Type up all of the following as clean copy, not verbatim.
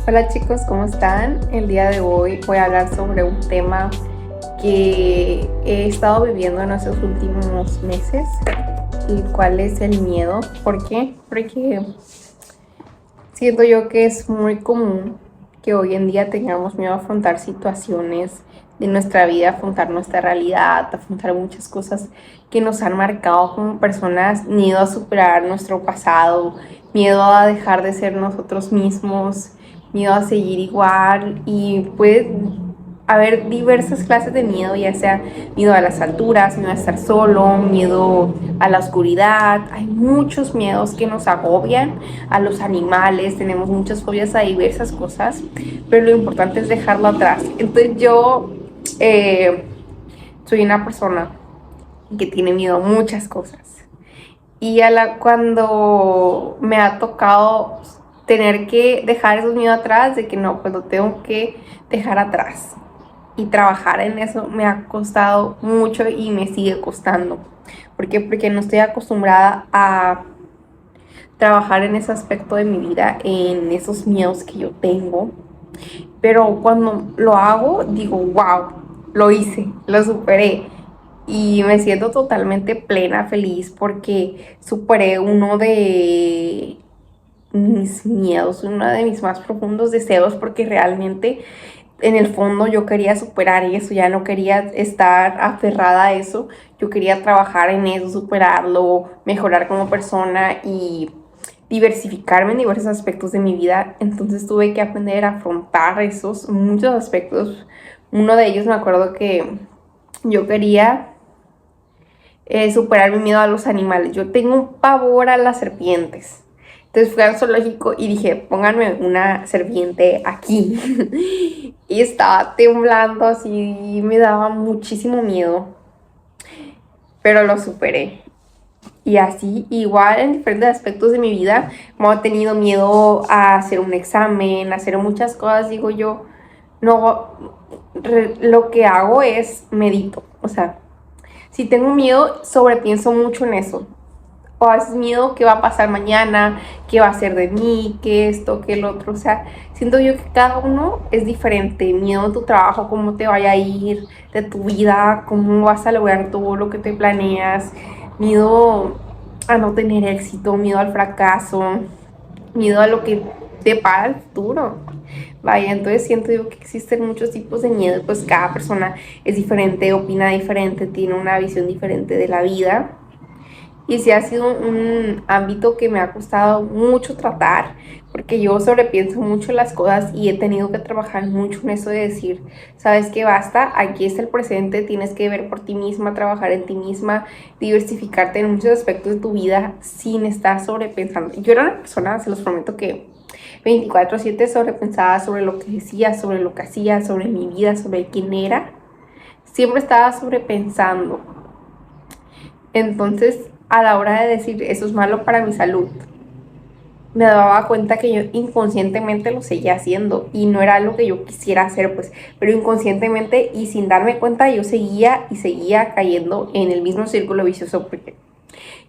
Hola chicos, ¿cómo están? El día de hoy voy a hablar sobre un tema que he estado viviendo en estos últimos meses, el cual es el miedo. ¿Por qué? Porque siento yo que es muy común que hoy en día tengamos miedo a afrontar situaciones de nuestra vida, a afrontar nuestra realidad, a afrontar muchas cosas que nos han marcado como personas, miedo a superar nuestro pasado, miedo a dejar de ser nosotros mismos, miedo a seguir igual y puede haber diversas clases de miedo, ya sea miedo a las alturas, miedo a estar solo, miedo a la oscuridad. Hay muchos miedos que nos agobian, a los animales, tenemos muchas fobias a diversas cosas, pero lo importante es dejarlo atrás. Entonces yo soy una persona que tiene miedo a muchas cosas. Y cuando me ha tocado tener que dejar esos miedos atrás, de que no, pues lo tengo que dejar atrás y trabajar en eso, me ha costado mucho y me sigue costando. ¿Por qué? Porque no estoy acostumbrada a trabajar en ese aspecto de mi vida, en esos miedos que yo tengo. Pero cuando lo hago, digo, wow, lo hice, lo superé. Y me siento totalmente plena, feliz, porque superé uno de mis miedos, uno de mis más profundos deseos, porque realmente en el fondo yo quería superar eso, ya no quería estar aferrada a eso, yo quería trabajar en eso, superarlo, mejorar como persona y diversificarme en diversos aspectos de mi vida. Entonces tuve que aprender a afrontar esos muchos aspectos. Uno de ellos me acuerdo que yo quería superar mi miedo a los animales. Yo tengo un pavor a las serpientes. Entonces fui al zoológico y dije, pónganme una serpiente aquí. Y estaba temblando así y me daba muchísimo miedo. Pero lo superé. Y así, igual en diferentes aspectos de mi vida, como he tenido miedo a hacer un examen, a hacer muchas cosas, digo yo, no, lo que hago es medito. O sea, si tengo miedo, sobrepienso mucho en eso. O a veces miedo qué va a pasar mañana, qué va a ser de mí, qué esto, qué el otro. O sea, siento yo que cada uno es diferente. Miedo a tu trabajo, cómo te vaya a ir, de tu vida, cómo vas a lograr todo lo que te planeas. Miedo a no tener éxito, miedo al fracaso, miedo a lo que te para el futuro. Vaya, entonces siento yo que existen muchos tipos de miedo, pues cada persona es diferente, opina diferente, tiene una visión diferente de la vida. Y sí ha sido un ámbito que me ha costado mucho tratar, porque yo sobrepienso mucho las cosas y he tenido que trabajar mucho en eso de decir, sabes que basta, aquí está el presente, tienes que ver por ti misma, trabajar en ti misma, diversificarte en muchos aspectos de tu vida sin estar sobrepensando. Yo era una persona, se los prometo que 24/7 sobrepensaba sobre lo que decía, sobre lo que hacía, sobre mi vida, sobre quién era. Siempre estaba sobrepensando. Entonces, a la hora de decir eso es malo para mi salud, me daba cuenta que yo inconscientemente lo seguía haciendo y no era lo que yo quisiera hacer, pues, pero inconscientemente y sin darme cuenta yo seguía y seguía cayendo en el mismo círculo vicioso porque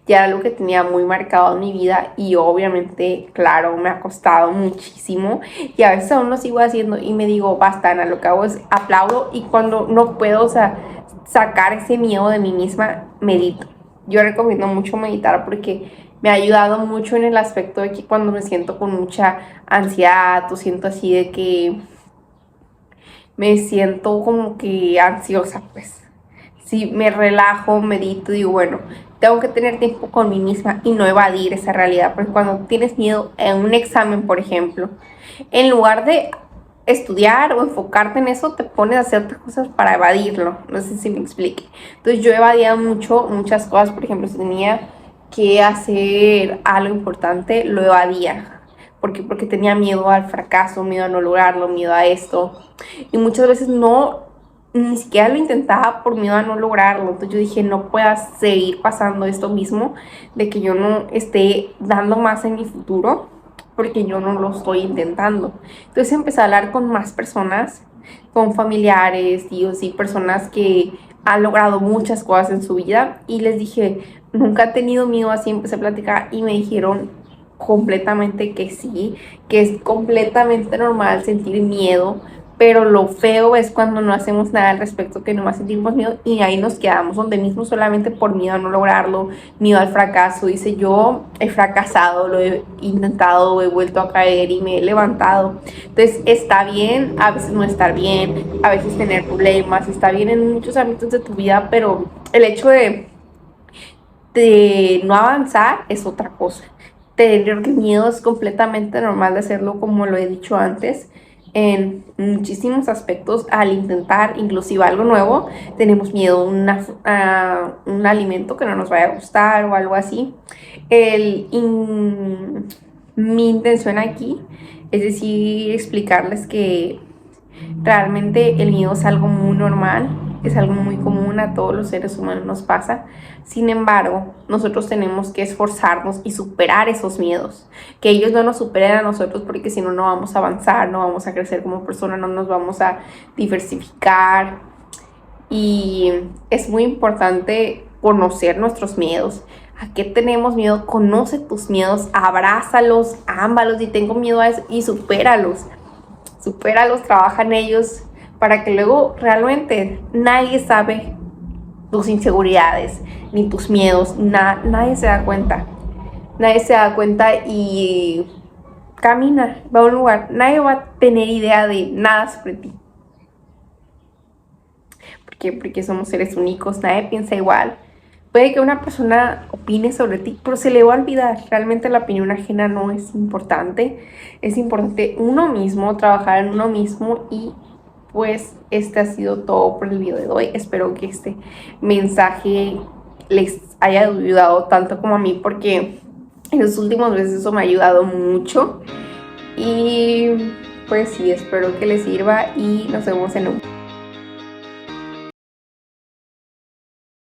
ya era lo que tenía muy marcado en mi vida y obviamente, claro, me ha costado muchísimo y a veces aún lo sigo haciendo y me digo, basta, Ana, lo que hago es aplaudo y cuando no puedo, o sea, sacar ese miedo de mí misma, medito. Yo recomiendo mucho meditar porque me ha ayudado mucho en el aspecto de que cuando me siento con mucha ansiedad o siento así de que me siento como que ansiosa, pues. Si me relajo, medito, digo, bueno, tengo que tener tiempo con mí misma y no evadir esa realidad, porque cuando tienes miedo en un examen, por ejemplo, en lugar de estudiar o enfocarte en eso, te pones a hacer otras cosas para evadirlo. No sé si me explique. Entonces yo evadía muchas cosas, por ejemplo, si tenía que hacer algo importante, lo evadía. ¿Por qué? Porque tenía miedo al fracaso, miedo a no lograrlo, miedo a esto. Y muchas veces no, ni siquiera lo intentaba por miedo a no lograrlo. Entonces yo dije, no pueda seguir pasando esto mismo, de que yo no esté dando más en mi futuro, porque yo no lo estoy intentando. Entonces empecé a hablar con más personas, con familiares, tíos y personas que han logrado muchas cosas en su vida y les dije, nunca he tenido miedo así, empecé a platicar y me dijeron, completamente que sí, que es completamente normal sentir miedo, pero lo feo es cuando no hacemos nada al respecto, que nomás sentimos miedo y ahí nos quedamos donde mismo solamente por miedo a no lograrlo, miedo al fracaso. Dice, yo he fracasado, lo he intentado, he vuelto a caer y me he levantado. Entonces está bien a veces no estar bien, a veces tener problemas, está bien en muchos ámbitos de tu vida, pero el hecho de no avanzar es otra cosa. Tener miedo es completamente normal de hacerlo, como lo he dicho antes, en muchísimos aspectos. Al intentar inclusive algo nuevo, tenemos miedo a un alimento que no nos vaya a gustar o algo así. Mi intención aquí es decir, explicarles que realmente el miedo es algo muy normal, es algo muy común, a todos los seres humanos nos pasa. Sin embargo, nosotros tenemos que esforzarnos y superar esos miedos. Que ellos no nos superen a nosotros, porque si no, no vamos a avanzar, no vamos a crecer como persona, no nos vamos a diversificar. Y es muy importante conocer nuestros miedos. ¿A qué tenemos miedo? Conoce tus miedos, abrázalos, ámbalos y tengo miedo a eso y supéralos. Supéralos, trabaja en ellos para que luego realmente nadie sabe tus inseguridades ni tus miedos, nadie se da cuenta. Nadie se da cuenta y camina, va a un lugar, nadie va a tener idea de nada sobre ti. ¿Por qué? Porque somos seres únicos, nadie piensa igual. Puede que una persona opine sobre ti, pero se le va a olvidar. Realmente la opinión ajena no es importante. Es importante uno mismo, trabajar en uno mismo. Y pues este ha sido todo por el video de hoy. Espero que este mensaje les haya ayudado tanto como a mí, porque en los últimos meses eso me ha ayudado mucho. Y pues sí, espero que les sirva y nos vemos en un